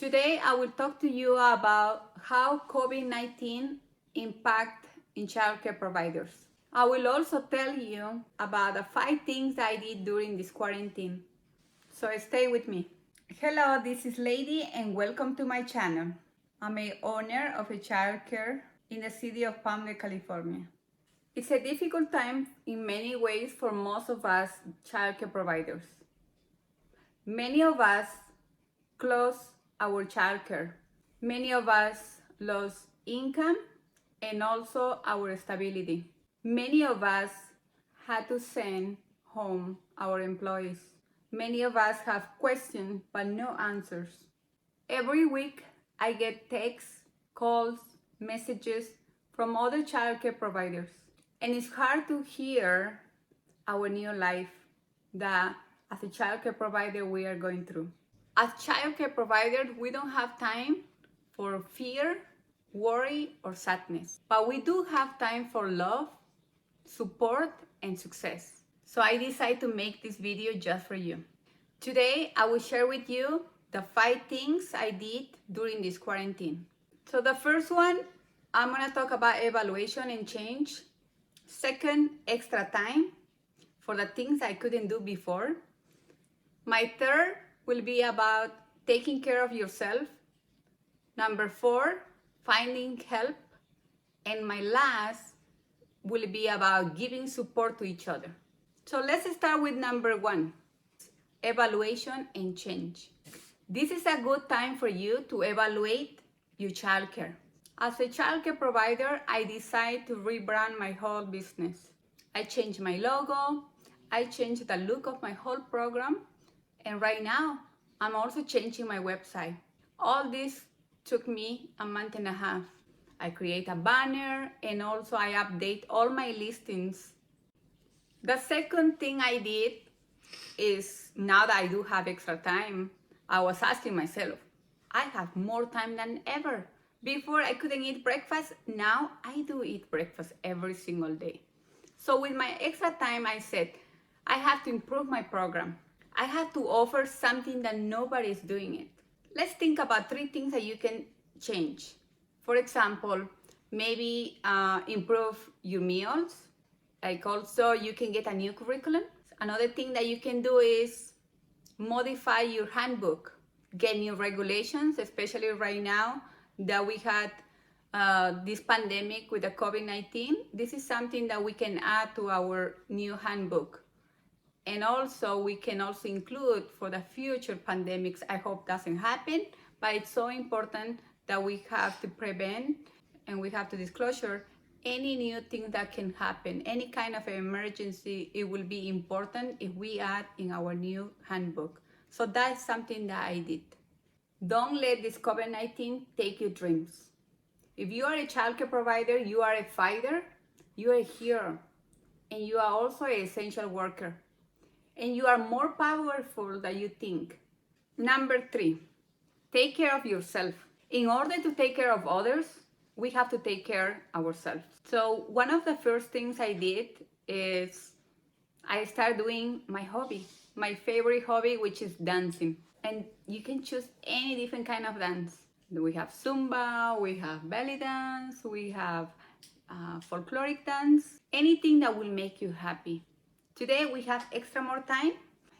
Today I will talk to you about how COVID-19 impact in childcare providers. I will also tell you about the 5 things I did during this quarantine. So stay with me. Hello, this is Lady and welcome to my channel. I'm a owner of a childcare in the city of Palm Bay, California. It's a difficult time in many ways for most of us childcare providers. Many of us closed our childcare. Many of us lost income and also our stability. Many of us had to send home our employees. Many of us have questions but no answers. Every week I get texts, calls, messages from other childcare providers. And it's hard to hear our new life that as a childcare provider we are going through. As childcare providers, we don't have time for fear, worry, or sadness. But we do have time for love, support, and success. So I decided to make this video just for you. Today, I will share with you the 5 things I did during this quarantine. So the first one, I'm gonna talk about evaluation and change. Second, extra time for the things I couldn't do before. My third will be about taking care of yourself. Number 4, finding help. And my last will be about giving support to each other. So let's start with number 1, evaluation and change. This is a good time for you to evaluate your childcare. As a childcare provider, I decided to rebrand my whole business. I changed my logo, I changed the look of my whole program, and right now, I'm also changing my website. All this took me a month and a half. I create a banner and also I update all my listings. The second thing I did is, now that I do have extra time, I was asking myself, I have more time than ever. Before I couldn't eat breakfast, now I do eat breakfast every single day. So with my extra time, I said, I have to improve my program. I have to offer something that nobody is doing it. Let's think about 3 things that you can change. For example, maybe improve your meals. Like also you can get a new curriculum. Another thing that you can do is modify your handbook. Get new regulations, especially right now that we had this pandemic with the COVID-19. This is something that we can add to our new handbook. And also we can also include for the future pandemics. I hope doesn't happen, but it's so important that we have to prevent and we have to disclosure any new thing that can happen. Any kind of emergency, it will be important if we add in our new handbook. So that's something that I did. Don't let this COVID-19 take your dreams. If you are a childcare provider, you are a fighter, you are a hero, and you are also an essential worker. And you are more powerful than you think. Number 3, take care of yourself. In order to take care of others, we have to take care of ourselves. So one of the first things I did is I started doing my hobby, my favorite hobby, which is dancing. And you can choose any different kind of dance. We have Zumba, we have belly dance, we have folkloric dance, anything that will make you happy. Today we have extra more time.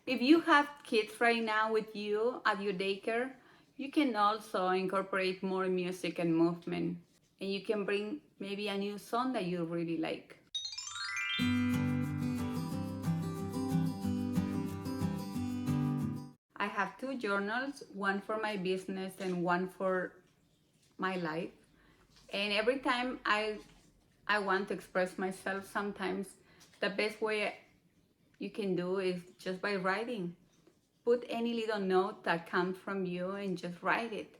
If you have kids right now with you at your daycare, you can also incorporate more music and movement. And you can bring maybe a new song that you really like. I have 2 journals, one for my business and one for my life. And every time I want to express myself, sometimes the best way you can do is just by writing. Put any little note that comes from you and just write it.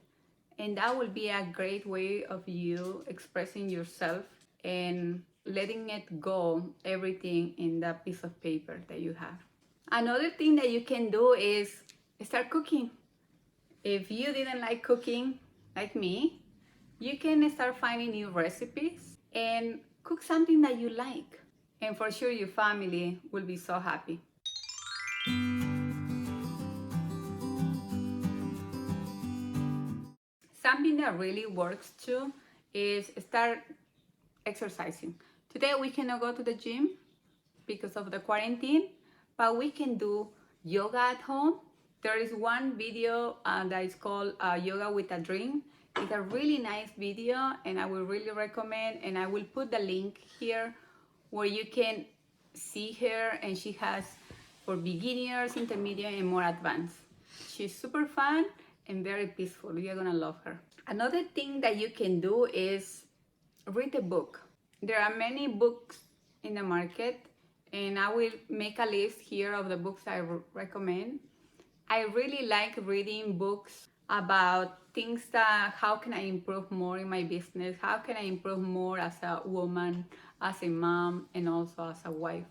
And that will be a great way of you expressing yourself and letting it go, everything in that piece of paper that you have. Another thing that you can do is start cooking. If you didn't like cooking like me, you can start finding new recipes and cook something that you like. And for sure your family will be so happy. Something that really works too is start exercising. Today we cannot go to the gym because of the quarantine, but we can do yoga at home. There is one video that is called Yoga with a Dream. It's a really nice video and I will really recommend, and I will put the link here where you can see her, and she has for beginners, intermediate, and more advanced. She's super fun and very peaceful. You're gonna love her. Another thing that you can do is read a book. There are many books in the market, and I will make a list here of the books I recommend. I really like reading books about things that how can I improve more in my business, how can I improve more as a woman, as a mom, and also as a wife.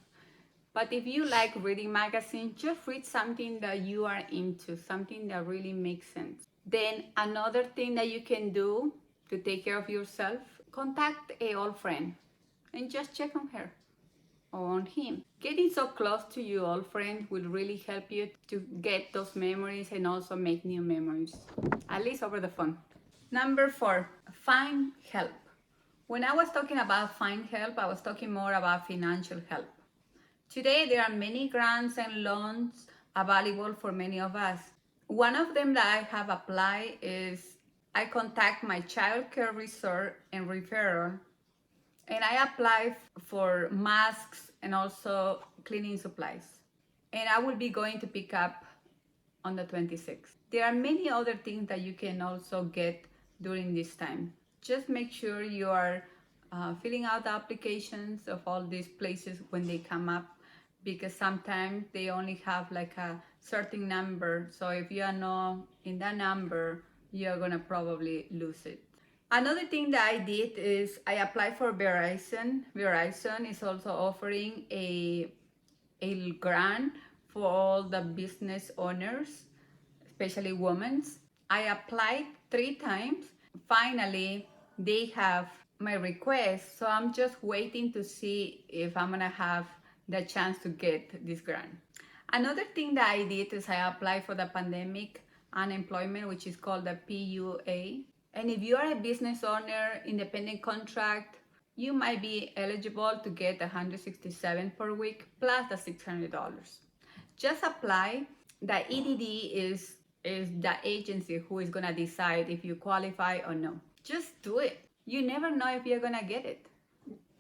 But if you like reading magazines, just read something that you are into, something that really makes sense. Then another thing that you can do to take care of yourself, contact an old friend and just check on her or on him. Getting so close to your old friend will really help you to get those memories and also make new memories, at least over the phone. Number 4, find help. When I was talking about find help, I was talking more about financial help. Today, there are many grants and loans available for many of us. One of them that I have applied is I contact my childcare resource and referral, and I apply for masks and also cleaning supplies. And I will be going to pick up on the 26th. There are many other things that you can also get during this time. Just make sure you are filling out the applications of all these places when they come up, because sometimes they only have like a certain number. So if you are not in that number, you're gonna probably lose it. Another thing that I did is I applied for Verizon. Verizon is also offering a grant for all the business owners, especially women. I applied 3 times. Finally, they have my request, so I'm just waiting to see if I'm gonna have the chance to get this grant. Another thing that I did is I applied for the pandemic unemployment, which is called the PUA. And if you are a business owner, independent contract, you might be eligible to get $167 per week plus the $600. Just apply. The EDD is the agency who is gonna decide if you qualify or no. Just do it. You never know if you're gonna get it.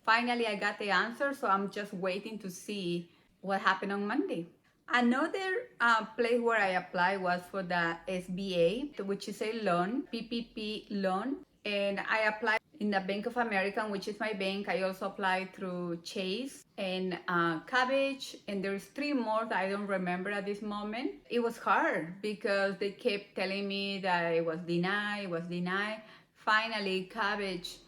Finally, I got the answer, so I'm just waiting to see what happened on Monday. Another place where I applied was for the SBA, which is a loan, PPP loan, and I applied in the Bank of America, which is my bank. I also applied through Chase and Cabbage, and there's 3 more that I don't remember at this moment. It was hard because they kept telling me that it was denied. Finally, Cabbage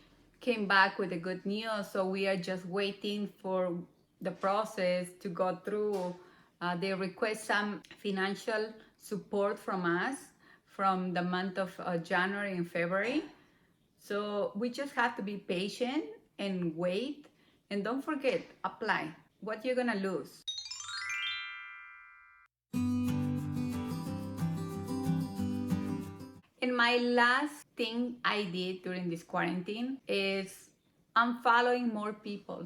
came back with the good news, so we are just waiting for the process to go through. They request some financial support from us from the month of January and February. So we just have to be patient and wait, and don't forget, apply. What you're gonna lose. And my last thing I did during this quarantine is I'm following more people.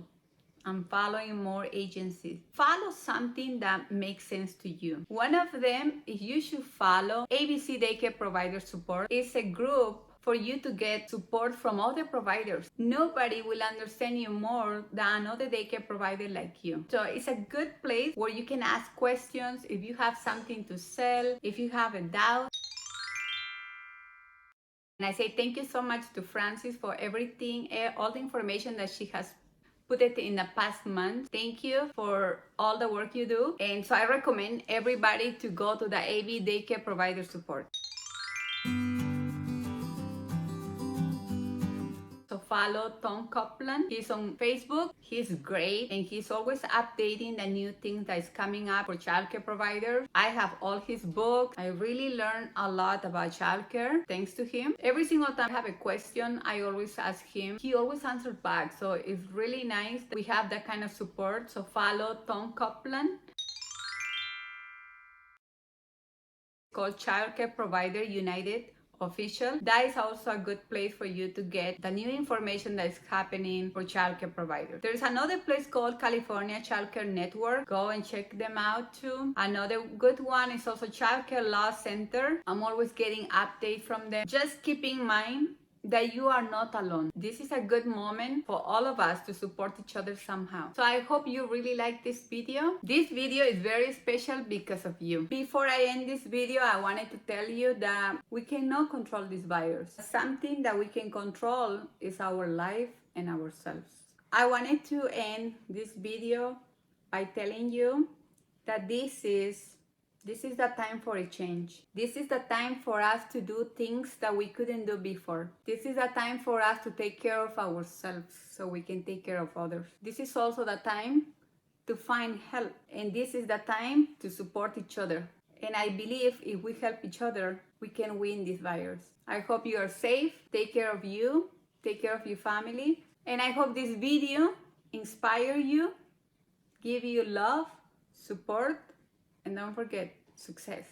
I'm following more agencies. Follow something that makes sense to you. One of them is you should follow ABC Daycare Provider Support. It's a group for you to get support from other providers. Nobody will understand you more than another daycare provider like you. So it's a good place where you can ask questions if you have something to sell, if you have a doubt. And I say thank you so much to Francis for everything, all the information that she has put it in the past month. Thank you for all the work you do. And so I recommend everybody to go to the AB Daycare Provider Support. So follow Tom Copeland. He's on Facebook. He's great, and he's always updating the new things that is coming up for childcare providers. I have all his books. I really learned a lot about childcare thanks to him. Every single time I have a question, I always ask him. He always answers back. So it's really nice that we have that kind of support. So follow Tom Copeland. It's called Childcare Provider United official, that is also a good place for you to get the new information that is happening for childcare providers. There's another place called California Childcare Network. Go and check them out too. Another good one is also Childcare Law Center. I'm always getting updates from them. Just keep in mind that you are not alone. This is a good moment for all of us to support each other somehow. So I hope you really like this video. This video is very special because of you. Before I end this video, I wanted to tell you that we cannot control this virus. Something that we can control is our life and ourselves. I wanted to end this video by telling you that this is the time for a change. This is the time for us to do things that we couldn't do before. This is the time for us to take care of ourselves so we can take care of others. This is also the time to find help. And this is the time to support each other. And I believe if we help each other, we can win this virus. I hope you are safe. Take care of you. Take care of your family. And I hope this video inspire you, give you love, support, and don't forget, success.